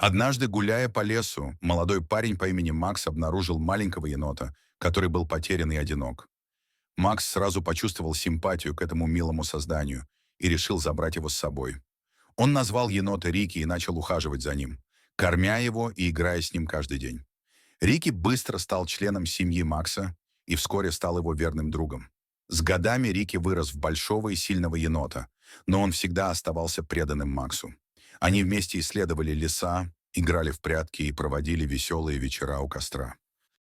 Однажды, гуляя по лесу, молодой парень по имени Макс обнаружил маленького енота, который был потерян и одинок. Макс сразу почувствовал симпатию к этому милому созданию и решил забрать его с собой. Он назвал енота Рики и начал ухаживать за ним, кормя его и играя с ним каждый день. Рики быстро стал членом семьи Макса и вскоре стал его верным другом. С годами Рики вырос в большого и сильного енота, но он всегда оставался преданным Максу. Они вместе исследовали леса, играли в прятки и проводили веселые вечера у костра.